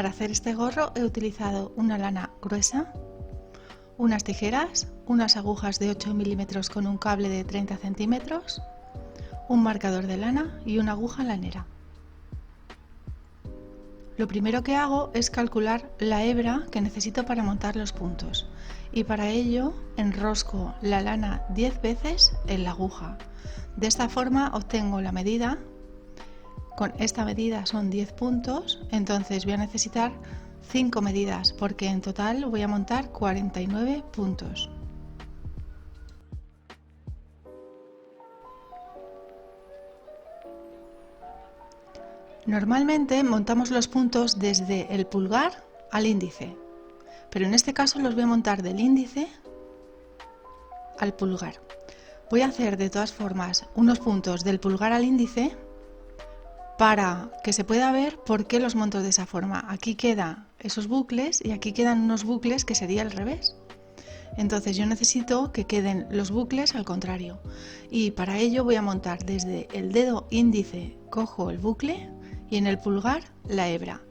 Para hacer este gorro he utilizado una lana gruesa, unas tijeras, unas agujas de 8 milímetros con un cable de 30 centímetros, un marcador de lana y una aguja lanera. Lo primero que hago es calcular la hebra que necesito para montar los puntos, y para ello enrosco la lana 10 veces en la aguja. De esta forma obtengo la medida. Con esta medida son 10 puntos, entonces voy a necesitar 5 medidas porque en total voy a montar 49 puntos. Normalmente montamos los puntos desde el pulgar al índice, pero en este caso los voy a montar del índice al pulgar. Voy a hacer de todas formas unos puntos del pulgar al índice para que se pueda ver por qué los monto de esa forma. Aquí quedan esos bucles y aquí quedan unos bucles que sería al revés. Entonces yo necesito que queden los bucles al contrario, y para ello voy a montar desde el dedo índice, cojo el bucle y en el pulgar la hebra.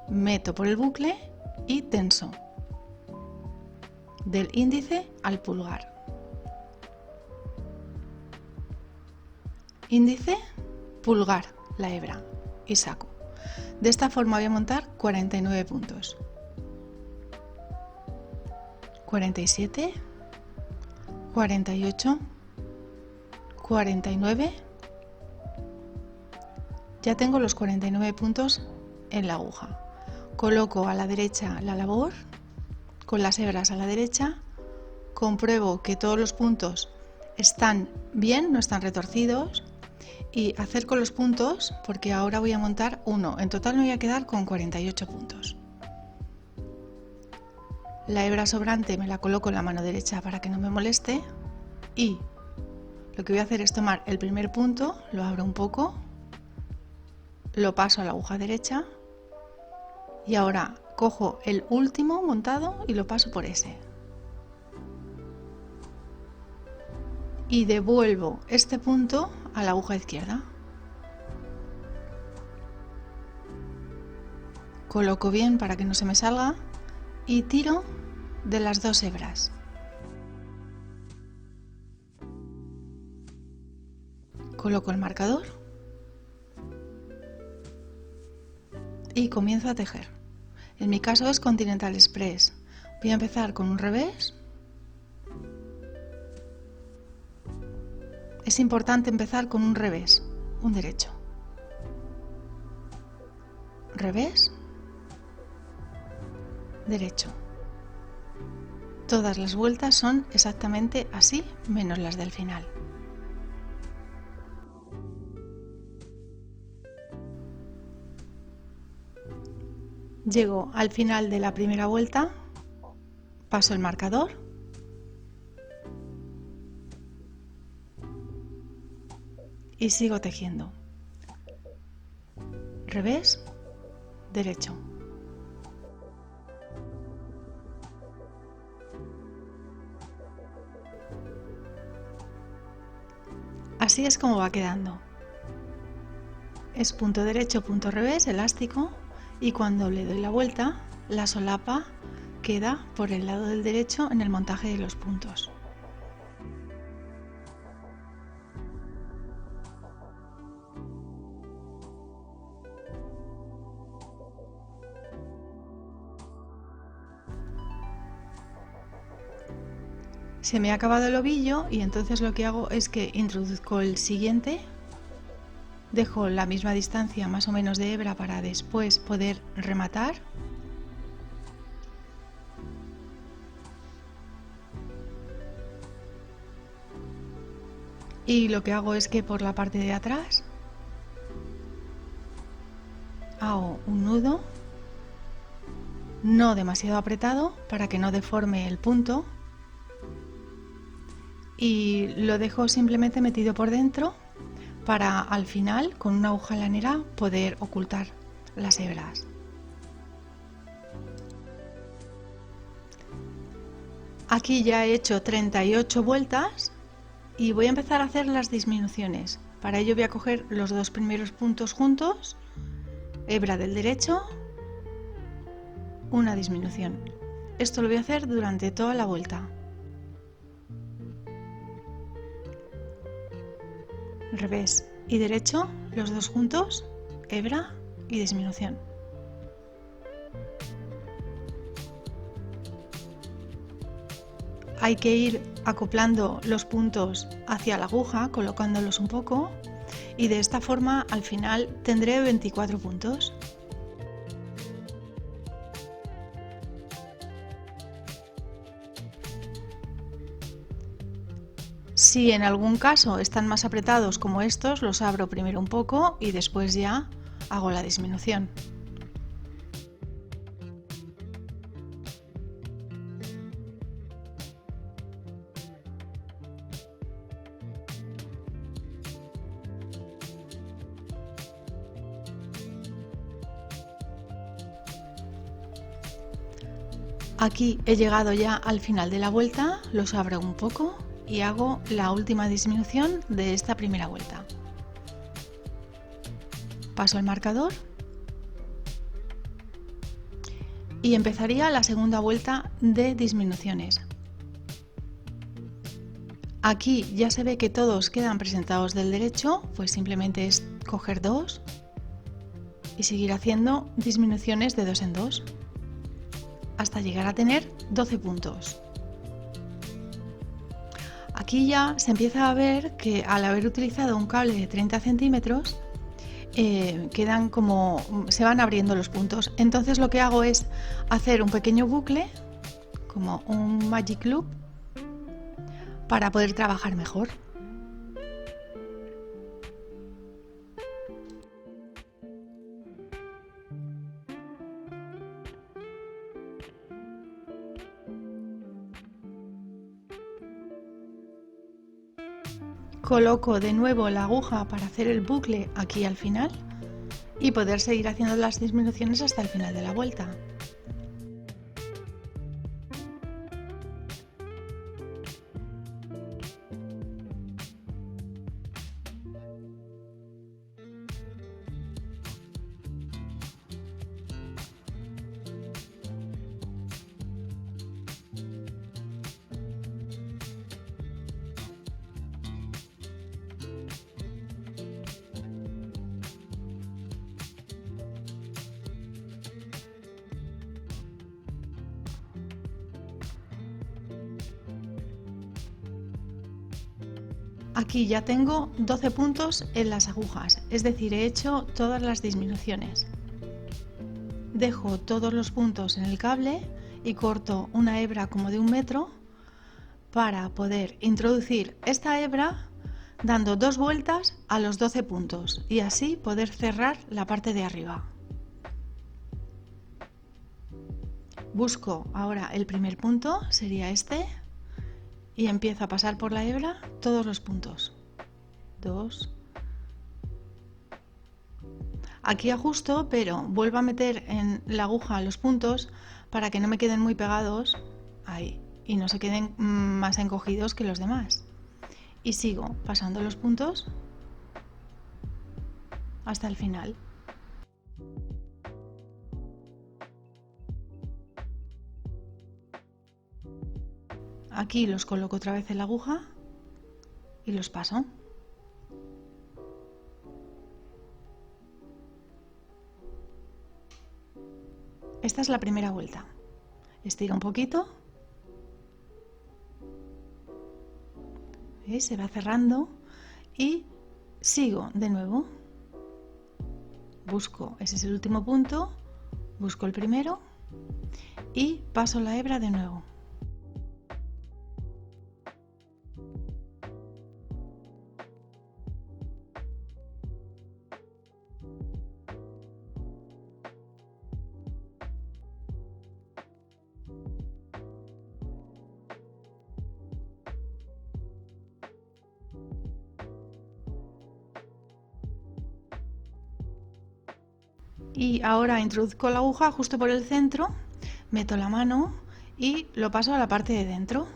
Meto por el bucle y tenso. Del índice al pulgar. Índice, pulgar, la hebra y saco. De esta forma voy a montar 49 puntos. 47, 48, 49. Ya tengo los 49 puntos en la aguja. Coloco a la derecha la labor con las hebras a la derecha, compruebo que todos los puntos están bien, no están retorcidos, y acerco los puntos porque ahora voy a montar uno. En total me voy a quedar con 48 puntos. La hebra sobrante me la coloco en la mano derecha para que no me moleste, y lo que voy a hacer es tomar el primer punto, lo abro un poco, lo paso a la aguja derecha y ahora cojo el último montado y lo paso por ese. Y devuelvo este punto a la aguja izquierda. Coloco bien para que no se me salga y tiro de las dos hebras. Coloco el marcador y comienzo a tejer. En mi caso es Continental Express. Voy a empezar con un revés. Es importante empezar con un revés, un derecho. Revés, derecho. Todas las vueltas son exactamente así, menos las del final. Llego al final de la primera vuelta, paso el marcador y sigo tejiendo. Revés, derecho. Así es como va quedando. Es punto derecho, punto revés, elástico, y cuando le doy la vuelta, la solapa queda por el lado del derecho en el montaje de los puntos. Se me ha acabado el ovillo y entonces lo que hago es que introduzco el siguiente, dejo la misma distancia más o menos de hebra para después poder rematar. Y lo que hago es que por la parte de atrás hago un nudo, no demasiado apretado para que no deforme el punto, y lo dejo simplemente metido por dentro para al final con una aguja lanera poder ocultar las hebras. Aquí ya he hecho 38 vueltas y voy a empezar a hacer las disminuciones. Para ello voy a coger los dos primeros puntos juntos, hebra del derecho, una disminución. Esto lo voy a hacer durante toda la vuelta. Revés y derecho, los dos juntos, hebra y disminución. Hay que ir acoplando los puntos hacia la aguja, colocándolos un poco, y de esta forma al final tendré 24 puntos. Si en algún caso están más apretados como estos, los abro primero un poco y después ya hago la disminución. Aquí he llegado ya al final de la vuelta, los abro un poco y hago la última disminución de esta primera vuelta. Paso el marcador y empezaría la segunda vuelta de disminuciones. Aquí ya se ve que todos quedan presentados del derecho, pues simplemente es coger dos y seguir haciendo disminuciones de 2 en 2 hasta llegar a tener 12 puntos. Aquí ya se empieza a ver que al haber utilizado un cable de 30 centímetros quedan como se van abriendo los puntos. Entonces lo que hago es hacer un pequeño bucle, como un magic loop, para poder trabajar mejor. Coloco de nuevo la aguja para hacer el bucle aquí al final y poder seguir haciendo las disminuciones hasta el final de la vuelta. Aquí ya tengo 12 puntos en las agujas, es decir, he hecho todas las disminuciones. Dejo todos los puntos en el cable y corto una hebra como de 1 metro para poder introducir esta hebra dando 2 vueltas a los 12 puntos y así poder cerrar la parte de arriba. Busco ahora el primer punto, sería este, y empiezo a pasar por la hebra todos los puntos. 2. Aquí ajusto, pero vuelvo a meter en la aguja los puntos para que no me queden muy pegados ahí y no se queden más encogidos que los demás. Y sigo pasando los puntos hasta el final. Aquí los coloco otra vez en la aguja y los paso. Esta es la primera vuelta. Estiro un poquito. ¿Veis? Se va cerrando y sigo de nuevo. Busco, ese es el último punto, busco el primero y paso la hebra de nuevo. Y ahora introduzco la aguja justo por el centro, meto la mano y lo paso a la parte de dentro.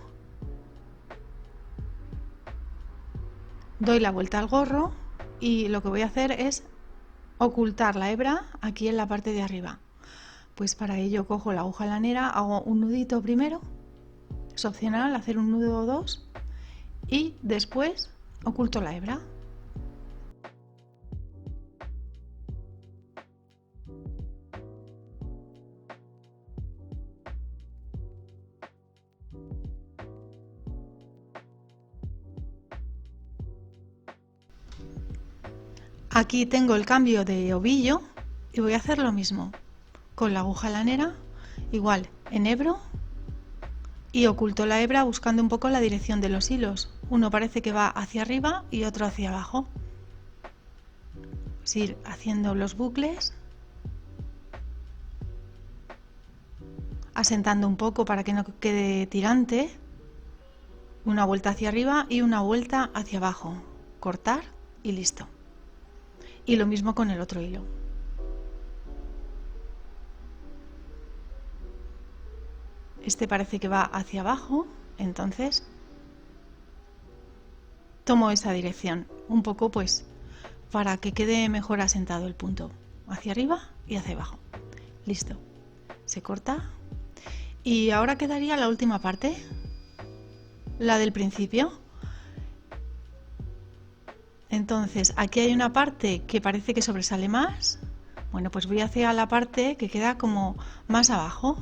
Doy la vuelta al gorro y lo que voy a hacer es ocultar la hebra aquí en la parte de arriba. Pues para ello cojo la aguja lanera, hago un nudito primero, es opcional hacer un nudo o dos, y después oculto la hebra. Aquí tengo el cambio de ovillo y voy a hacer lo mismo con la aguja lanera, igual enhebro y oculto la hebra buscando un poco la dirección de los hilos. Uno parece que va hacia arriba y otro hacia abajo. Ir haciendo los bucles, asentando un poco para que no quede tirante, una vuelta hacia arriba y una vuelta hacia abajo, cortar y listo. Y lo mismo con el otro hilo. Este parece que va hacia abajo, entonces tomo esa dirección, un poco pues para que quede mejor asentado el punto, hacia arriba y hacia abajo. Listo, se corta y ahora quedaría la última parte, la del principio. Entonces aquí hay una parte que parece que sobresale más, bueno, pues voy hacia la parte que queda como más abajo.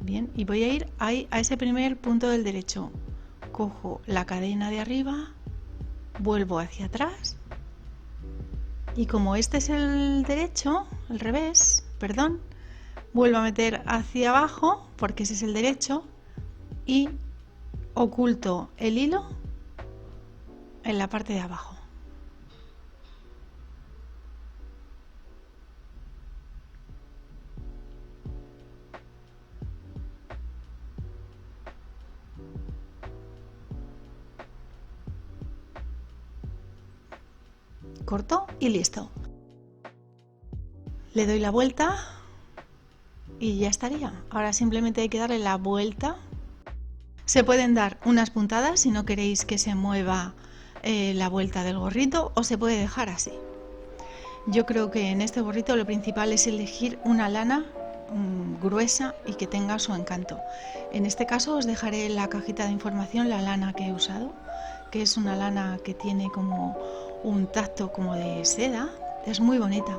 Bien, y voy a ir ahí a ese primer punto del derecho, cojo la cadena de arriba, vuelvo hacia atrás y como este es el derecho, el revés, perdón, vuelvo a meter hacia abajo porque ese es el derecho y oculto el hilo en la parte de abajo. Corto y listo. Le doy la vuelta y ya estaría. Ahora simplemente hay que darle la vuelta. Se pueden dar unas puntadas si no queréis que se mueva la vuelta del gorrito, o se puede dejar así. Yo creo que en este gorrito lo principal es elegir una lana gruesa y que tenga su encanto. En este caso os dejaré en la cajita de información la lana que he usado, que es una lana que tiene como un tacto como de seda, es muy bonita.